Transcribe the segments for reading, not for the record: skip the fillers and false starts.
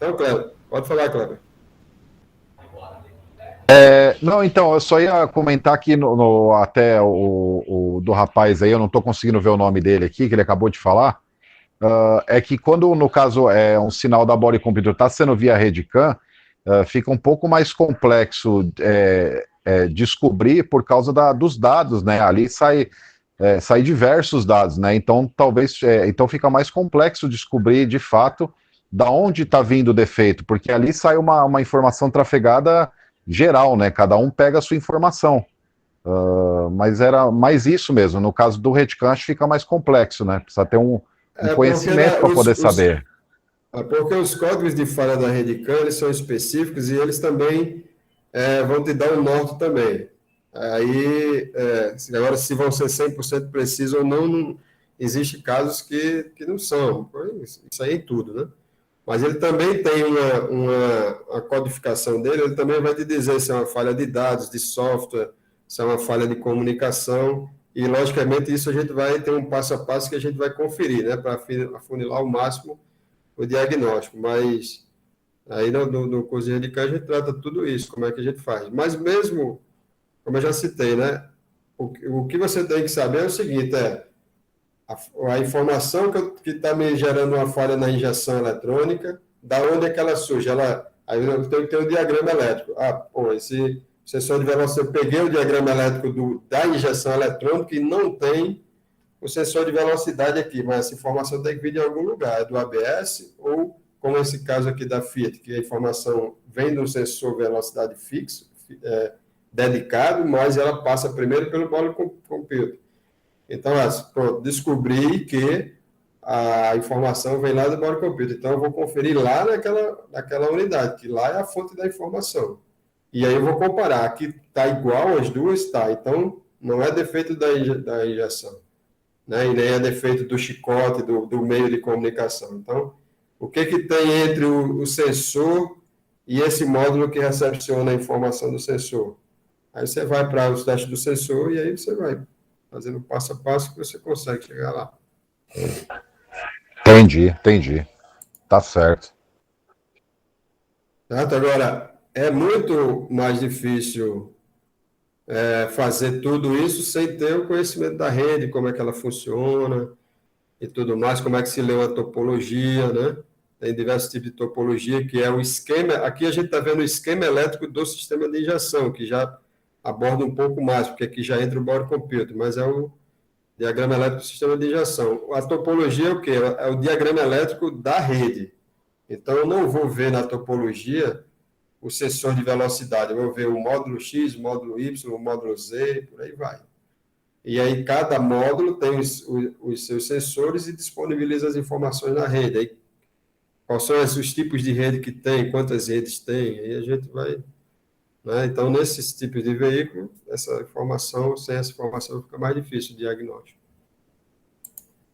Então, Cleber, pode falar, Cleber. Não, então, eu só ia comentar aqui até o do rapaz aí, eu não estou conseguindo ver o nome dele aqui, que ele acabou de falar. É que quando, no caso, é um sinal da body computer está sendo via Redcam, fica um pouco mais complexo descobrir por causa dos dados, né? Ali sai diversos dados, né? Então, talvez, então fica mais complexo descobrir, de fato, da onde está vindo o defeito, porque ali sai uma informação trafegada geral, né? Cada um pega a sua informação. Mas era mais isso mesmo. No caso do Redcam, acho que fica mais complexo, né? Precisa ter um É porque, conhecimento né, para poder saber. porque os códigos de falha da Redcam, eles são específicos e eles também vão te dar um norte também. Aí, agora, se vão ser 100% precisos ou não, existe casos que não são. Isso aí é tudo, né? Mas ele também tem a codificação dele, ele também vai te dizer se é uma falha de dados, de software, se é uma falha de comunicação, e logicamente isso a gente vai ter um passo a passo que a gente vai conferir, né, para afunilar ao máximo o diagnóstico, mas aí no curso de Redcam a gente trata tudo isso, como é que a gente faz. Mas mesmo, como eu já citei, né, o que você tem que saber é o seguinte, a informação que está me gerando uma falha na injeção eletrônica, da onde é que ela surge? Aí eu tenho que ter o diagrama elétrico. Esse sensor de velocidade, eu peguei o diagrama elétrico da injeção eletrônica e não tem o sensor de velocidade aqui, mas essa informação tem que vir de algum lugar, é do ABS ou, como esse caso aqui da Fiat, que a informação vem do sensor velocidade fixo, dedicado, mas ela passa primeiro pelo body computer. Então, pronto, descobri que a informação vem lá do body computer. Então, eu vou conferir lá naquela unidade, que lá é a fonte da informação. E aí eu vou comparar. Aqui está igual as duas, está. Então, não é defeito da injeção, né? E nem é defeito do chicote, do meio de comunicação. Então, o que tem entre o sensor e esse módulo que recepciona a informação do sensor? Aí você vai para os testes do sensor e aí você vai fazendo passo a passo que você consegue chegar lá. Entendi. Tá certo. Certo? Agora, é muito mais difícil fazer tudo isso sem ter o conhecimento da rede, como é que ela funciona e tudo mais, como é que se lê uma topologia, né? Tem diversos tipos de topologia, que é o esquema. Aqui a gente está vendo o esquema elétrico do sistema de injeção, que já aborda um pouco mais, porque aqui já entra o body computer, mas é o diagrama elétrico do sistema de injeção. A topologia é o quê? É o diagrama elétrico da rede. Então, eu não vou ver na topologia o sensor de velocidade, eu vou ver o módulo X, o módulo Y, o módulo Z, por aí vai. E aí, cada módulo tem os seus sensores e disponibiliza as informações na rede. Aí, quais são os tipos de rede que tem, quantas redes tem, aí a gente vai... Né? Então, nesses tipos de veículo, sem essa informação fica mais difícil o diagnóstico.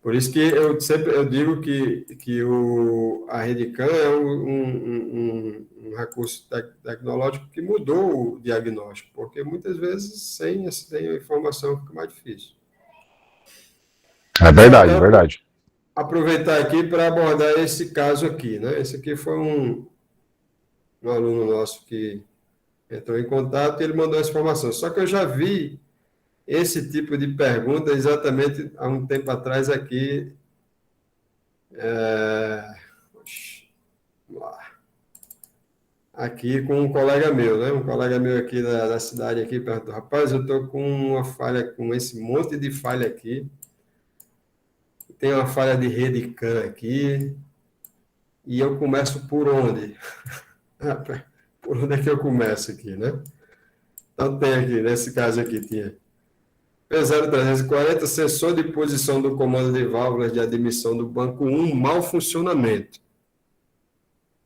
Por isso que eu digo que a Redcam é um recurso tecnológico que mudou o diagnóstico, porque muitas vezes sem a informação fica mais difícil. É verdade. Aproveitar aqui para abordar esse caso aqui, né? Esse aqui foi um aluno nosso que entrou em contato e ele mandou essa informação. Só que eu já vi esse tipo de pergunta exatamente há um tempo atrás aqui. Vamos lá. Aqui com um colega meu, né? Um colega meu aqui da cidade aqui perto. Rapaz, eu estou com uma falha, com esse monte de falha aqui. Tem uma falha de rede CAN aqui. E eu começo por onde? Por onde é que eu começo aqui, né? Então tem aqui, nesse caso aqui, tinha P0340, sensor de posição do comando de válvulas de admissão do banco 1, mau funcionamento.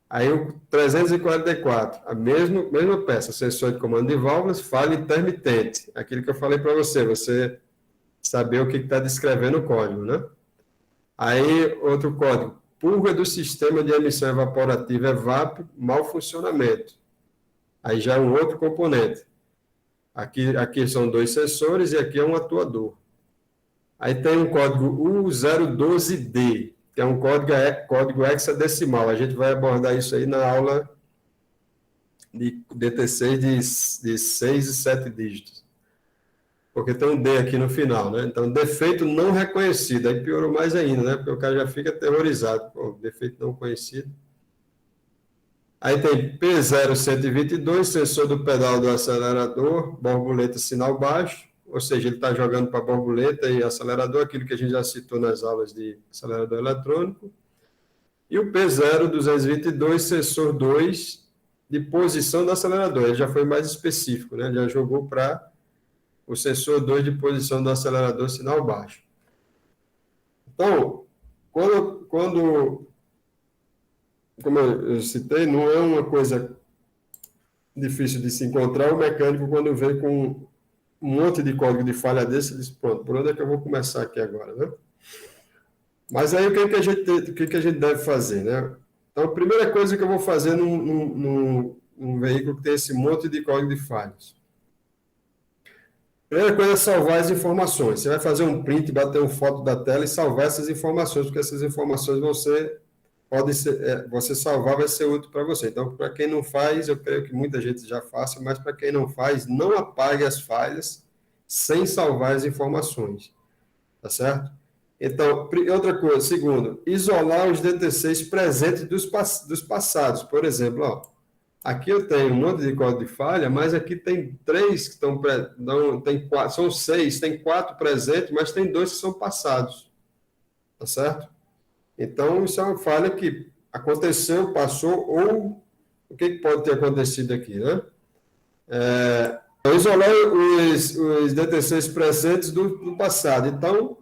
Aí o 344, a mesma peça, sensor de comando de válvulas, falha intermitente. Aquilo que eu falei para você saber o que está descrevendo o código, né? Aí, outro código, purga do sistema de emissão evaporativa EVAP, mau funcionamento. Aí já é um outro componente. Aqui são dois sensores e aqui é um atuador. Aí tem um código U012D, que é um código hexadecimal. A gente vai abordar isso aí na aula de DT6 de 6 e 7 dígitos. Porque tem um D aqui no final, né? Então, defeito não reconhecido. Aí piorou mais ainda, né? Porque o cara já fica aterrorizado. Pô, defeito não conhecido. Aí tem P0122, sensor do pedal do acelerador, borboleta sinal baixo, ou seja, ele está jogando para borboleta e acelerador, aquilo que a gente já citou nas aulas de acelerador eletrônico. E o P0222, sensor 2, de posição do acelerador. Ele já foi mais específico, né? Ele já jogou para o sensor 2 de posição do acelerador, sinal baixo. Então, como eu citei, não é uma coisa difícil de se encontrar. O mecânico, quando vem com um monte de código de falha desse, ele diz, pronto, por onde é que eu vou começar aqui agora, né? Mas aí, o que a gente deve fazer, né? Então, a primeira coisa que eu vou fazer num veículo que tem esse monte de código de falhas. Primeira coisa é salvar as informações. Você vai fazer um print, bater uma foto da tela e salvar essas informações, porque essas informações você salvar vai ser útil para você. Então, para quem não faz, eu creio que muita gente já faça, mas para quem não faz, não apague as falhas sem salvar as informações. Tá certo? Então, outra coisa, segundo, isolar os DT6 presentes dos passados. Por exemplo, ó, aqui eu tenho um monte de código de falha, mas aqui tem 3 que estão, não, tem 4, são 6, tem 4 presentes, mas tem 2 que são passados. Tá certo? Então, isso é uma falha que aconteceu, passou, ou o que pode ter acontecido aqui, né? Isolar os DT6 presentes do passado. Então,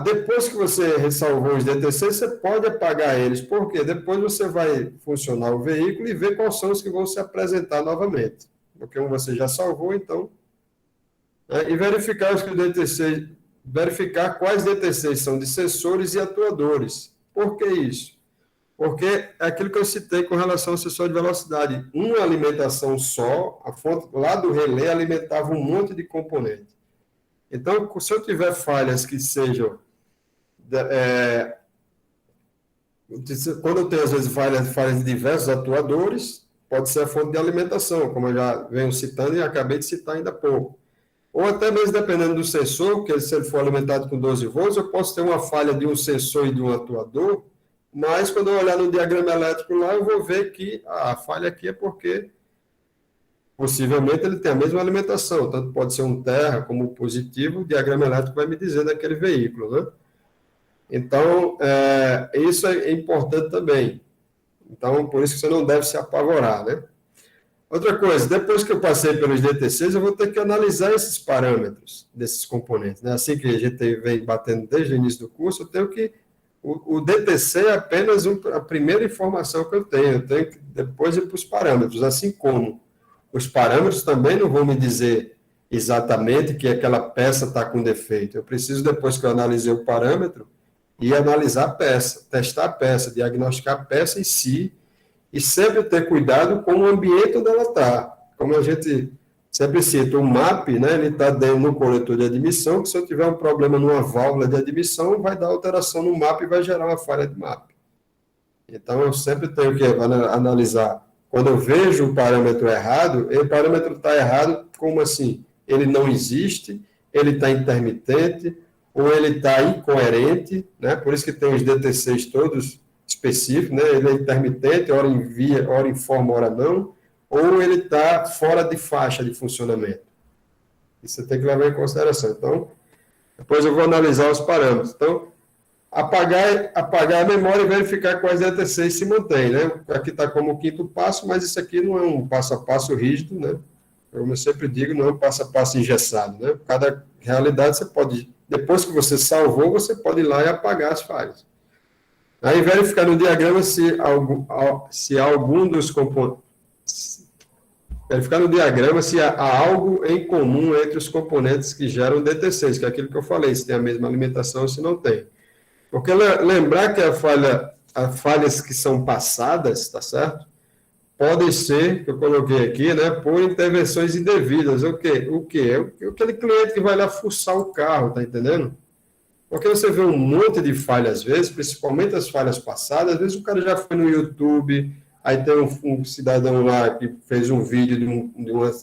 depois que você ressalvou os DT6, você pode apagar eles, porque depois você vai funcionar o veículo e ver quais são os que vão se apresentar novamente. Porque você já salvou, então. E verificar os que o DT6, verificar quais DT6 são de sensores e atuadores. Por que isso? Porque é aquilo que eu citei com relação ao sensor de velocidade. Uma alimentação só, a fonte lá do relé alimentava um monte de componente. Então, se eu tiver falhas que sejam... quando eu tenho, às vezes, falhas de diversos atuadores, pode ser a fonte de alimentação, como eu já venho citando e acabei de citar ainda há pouco. Ou até mesmo dependendo do sensor, porque se ele for alimentado com 12 volts, eu posso ter uma falha de um sensor e de um atuador, mas quando eu olhar no diagrama elétrico lá, eu vou ver que a falha aqui é porque possivelmente ele tem a mesma alimentação, tanto pode ser um terra como positivo, o diagrama elétrico vai me dizer daquele veículo, né? Então, isso é importante também. Então, por isso que você não deve se apavorar, né? Outra coisa, depois que eu passei pelos DT6, eu vou ter que analisar esses parâmetros desses componentes, né? Assim que a gente vem batendo desde o início do curso, eu tenho que... O DTC é apenas a primeira informação que eu tenho que depois ir para os parâmetros, assim como os parâmetros também não vão me dizer exatamente que aquela peça está com defeito. Eu preciso, depois que eu analisei o parâmetro, ir analisar a peça, testar a peça, diagnosticar a peça em si, e sempre ter cuidado com o ambiente onde ela está. Como a gente sempre cita, o MAP, né, ele está dentro no coletor de admissão, que se eu tiver um problema numa válvula de admissão, vai dar alteração no MAP e vai gerar uma falha de MAP. Então, eu sempre tenho que analisar. Quando eu vejo o parâmetro errado, o parâmetro está errado, como assim? Ele não existe, ele está intermitente, ou ele está incoerente, né? Por isso que tem os DT6 todos específicos, né? Ele é intermitente, hora envia, hora informa, hora não, ou ele está fora de faixa de funcionamento. Isso você tem que levar em consideração. Então, depois eu vou analisar os parâmetros. Então, apagar a memória e verificar quais DT6 se mantém, né? Aqui está como o quinto passo, mas isso aqui não é um passo a passo rígido, né? Como eu sempre digo, não é um passo a passo engessado, né? Cada realidade você pode, depois que você salvou, você pode ir lá e apagar as falhas. Aí verificar no diagrama se algum dos componentes, verificar no diagrama se há algo em comum entre os componentes que geram DT6, que é aquilo que eu falei, se tem a mesma alimentação ou se não tem. Porque lembrar que as falhas que são passadas, tá certo? Podem ser, que eu coloquei aqui, né, por intervenções indevidas. O quê? Aquele cliente que vai lá fuçar o carro, tá entendendo? Porque você vê um monte de falhas, às vezes, principalmente as falhas passadas, às vezes o cara já foi no YouTube, aí tem um cidadão lá que fez um vídeo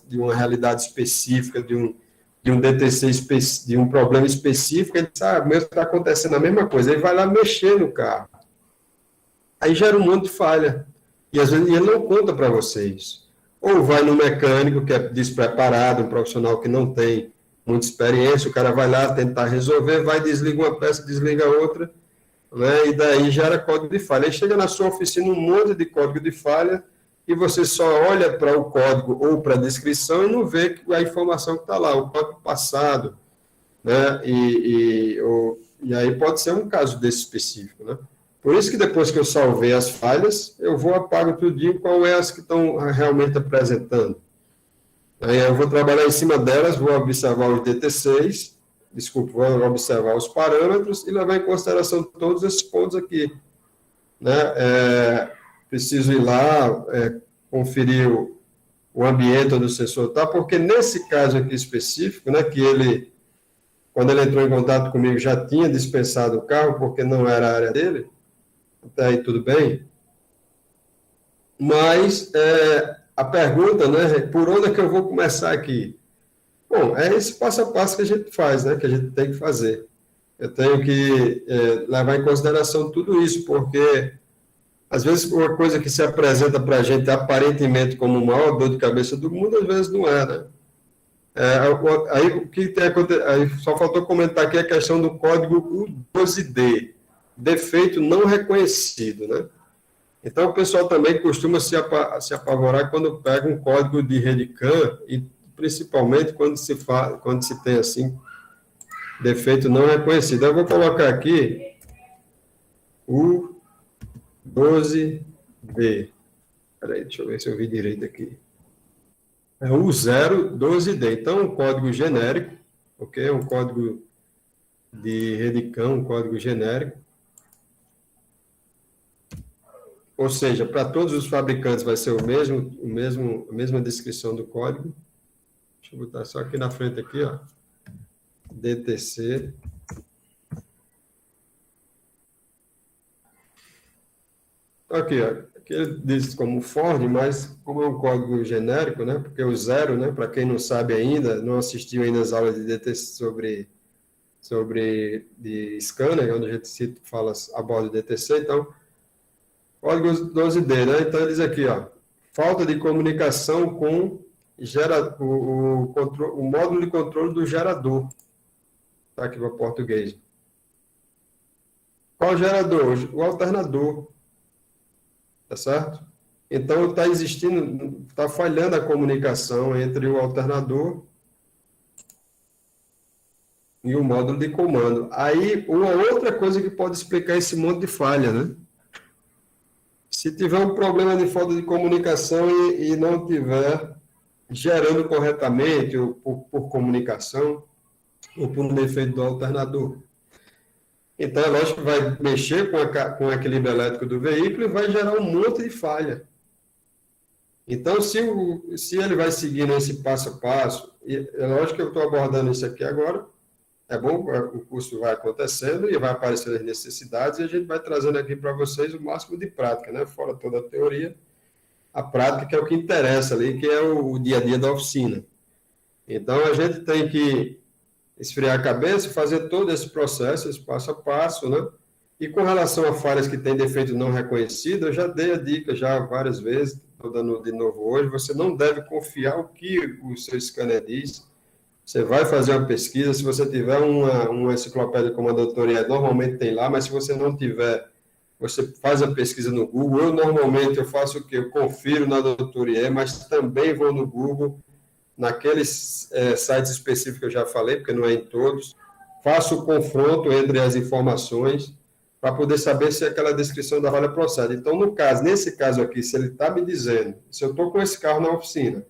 de uma realidade específica, de um DTC, de um problema específico, ele sabe, mesmo que está acontecendo a mesma coisa, ele vai lá mexer no carro. Aí gera um monte de falha. E às vezes ele não conta para vocês. Ou vai no mecânico, que é despreparado, um profissional que não tem muita experiência, o cara vai lá tentar resolver, vai, desliga uma peça, desliga outra, né? E daí gera código de falha. Aí chega na sua oficina um monte de código de falha e você só olha para o código ou para a descrição e não vê a informação que está lá, o código passado, né? E aí pode ser um caso desse específico, né? Por isso que depois que eu salvei as falhas, eu vou apago tudinho qual é as que estão realmente apresentando. Aí eu vou trabalhar em cima delas, vou observar os DT6, vou observar os parâmetros e levar em consideração todos esses pontos aqui, né? Preciso ir lá, conferir o ambiente onde o sensor está, porque nesse caso aqui específico, né, que ele, quando ele entrou em contato comigo, já tinha dispensado o carro, porque não era a área dele, até aí tudo bem, mas a pergunta, né, por onde é que eu vou começar aqui? Bom, é esse passo a passo que a gente faz, né, que a gente tem que fazer. Eu tenho que levar em consideração tudo isso, porque às vezes uma coisa que se apresenta para a gente aparentemente como a maior dor de cabeça do mundo, às vezes não é, né? Aí o que tem acontecido? Aí só faltou comentar aqui a questão do código U12D, defeito não reconhecido, né? Então, o pessoal também costuma se apavorar quando pega um código de RedCam, e principalmente quando se tem, assim, defeito não reconhecido. Eu vou colocar aqui o 12B. Peraí, deixa eu ver se eu vi direito aqui. É o 012D. Então, é um código genérico, ok? É um código de RedCam, um código genérico. Ou seja, para todos os fabricantes vai ser a mesma descrição do código. Deixa eu botar só aqui na frente, aqui, ó. DTC. Aqui, ó. Aqui ele diz como Ford, mas como é um código genérico, né? Porque o 0, né? Para quem não sabe ainda, não assistiu ainda às aulas de DTC de scanner, onde a gente fala a bordo de DTC, então código 12D, né? Então, ele diz aqui, ó, falta de comunicação com o módulo de controle do gerador. Tá aqui para português. Qual gerador? O alternador. Tá certo? Então, está falhando a comunicação entre o alternador e o módulo de comando. Aí, uma outra coisa que pode explicar esse monte de falha, né? Se tiver um problema de falta de comunicação e não tiver gerando corretamente, ou por comunicação, ou por um defeito do alternador. Então, é lógico que vai mexer com o equilíbrio elétrico do veículo e vai gerar um monte de falha. Então, se ele vai seguindo esse passo a passo, é lógico que eu estou abordando isso aqui agora, é bom, o curso vai acontecendo e vai aparecendo as necessidades e a gente vai trazendo aqui para vocês o máximo de prática, né? Fora toda a teoria, a prática que é o que interessa ali, que é o dia a dia da oficina. Então, a gente tem que esfriar a cabeça e fazer todo esse processo, esse passo a passo, né? E com relação a falhas que têm defeito não reconhecido, eu já dei a dica já várias vezes, estou dando de novo hoje, você não deve confiar o que o seu scanner diz. Você vai fazer uma pesquisa, se você tiver uma enciclopédia como a doutora Ied, normalmente tem lá, mas se você não tiver, você faz a pesquisa no Google. Eu, normalmente, eu faço o quê? Eu confiro na doutora Ied, mas também vou no Google, naqueles sites específicos que eu já falei, porque não é em todos, faço o confronto entre as informações para poder saber se aquela descrição da falha procede. Então, nesse caso aqui, se ele está me dizendo, se eu estou com esse carro na oficina,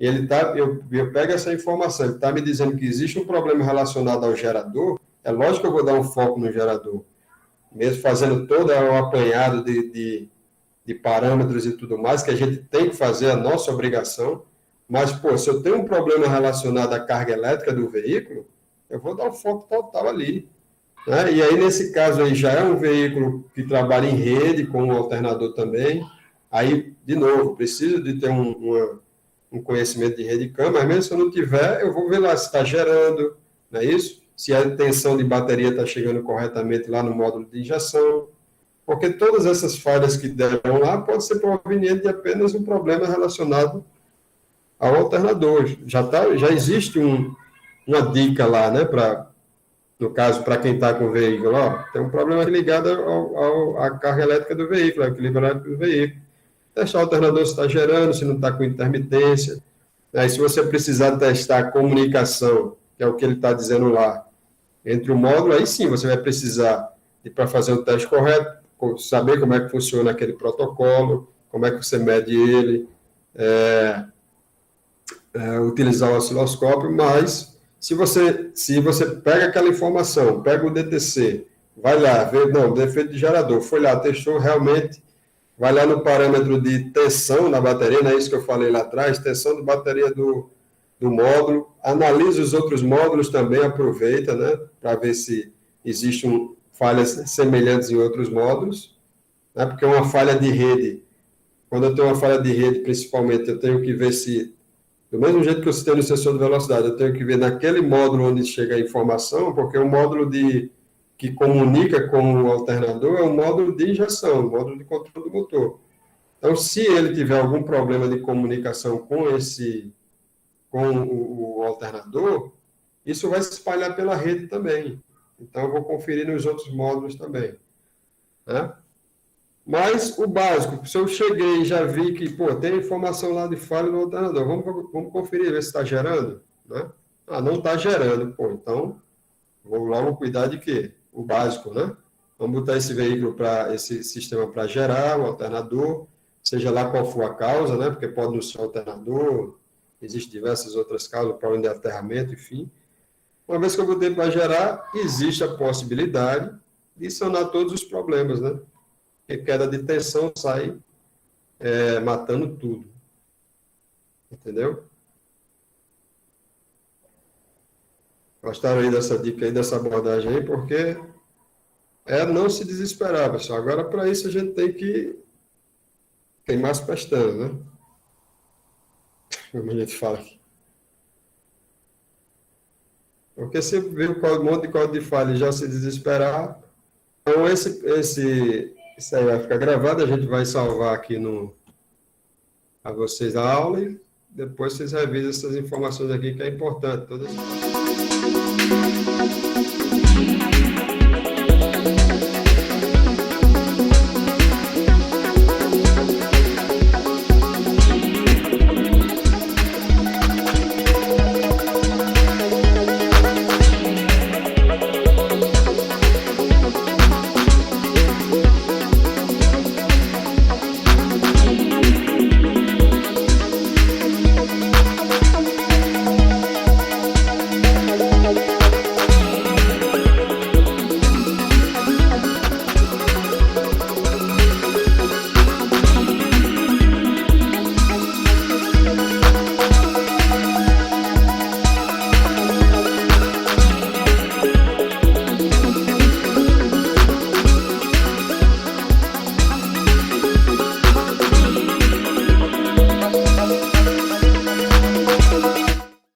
eu pego essa informação, ele está me dizendo que existe um problema relacionado ao gerador, é lógico que eu vou dar um foco no gerador, mesmo fazendo todo o apanhado de parâmetros e tudo mais, que a gente tem que fazer, a nossa obrigação, mas, se eu tenho um problema relacionado à carga elétrica do veículo, eu vou dar um foco total ali. né? E aí, nesse caso aí, já é um veículo que trabalha em rede, com um alternador também. Aí, de novo, preciso de ter um conhecimento de rede CAN, mas mesmo se eu não tiver, eu vou ver lá se está gerando, não é isso? Se a tensão de bateria está chegando corretamente lá no módulo de injeção, porque todas essas falhas que deram lá pode ser proveniente de apenas um problema relacionado ao alternador. Já existe uma dica lá, né, no caso, para quem está com o veículo, ó, tem um problema ligado à carga elétrica do veículo, ao equilíbrio elétrico do veículo. Testar o alternador se está gerando, se não está com intermitência. Aí, se você precisar testar a comunicação, que é o que ele está dizendo lá, entre o módulo, aí sim você vai precisar, para fazer o teste correto, saber como é que funciona aquele protocolo, como é que você mede ele, utilizar o osciloscópio, mas se você pega aquela informação, pega o DTC, vai lá, vê, não, defeito de gerador, foi lá, testou realmente, vai lá no parâmetro de tensão da bateria, não é isso que eu falei lá atrás, tensão de bateria do módulo, analisa os outros módulos também, aproveita, né, para ver se existem falhas semelhantes em outros módulos, né, porque uma falha de rede, quando eu tenho uma falha de rede, principalmente, eu tenho que ver se, do mesmo jeito que eu citei no sensor de velocidade, eu tenho que ver naquele módulo onde chega a informação, porque o módulo que comunica com o alternador é o módulo de injeção, o módulo de controle do motor. Então, se ele tiver algum problema de comunicação com o alternador, isso vai se espalhar pela rede também. Então, eu vou conferir nos outros módulos também, né? Mas o básico, se eu cheguei e já vi que, pô, tem informação lá de falha no alternador, vamos conferir, ver se está gerando, né? Ah, não está gerando, pô, então, vou logo cuidar de quê? O básico, né? Vamos botar esse sistema para gerar o alternador, seja lá qual for a causa, né? Porque pode não ser o alternador, existem diversas outras causas, problema de aterramento, enfim. Uma vez que eu botei para gerar, existe a possibilidade de sanar todos os problemas, né? Porque queda de tensão sai matando tudo. Entendeu? Gostaram aí dessa dica aí, dessa abordagem aí, porque não se desesperar, pessoal. Agora, para isso, a gente tem que queimar as pestanas, né? Como a gente fala aqui. Porque se vir um monte de código de falha e já se desesperar, então isso aí vai ficar gravado, a gente vai salvar aqui a vocês a aula e depois vocês revisam essas informações aqui que é importante. Todas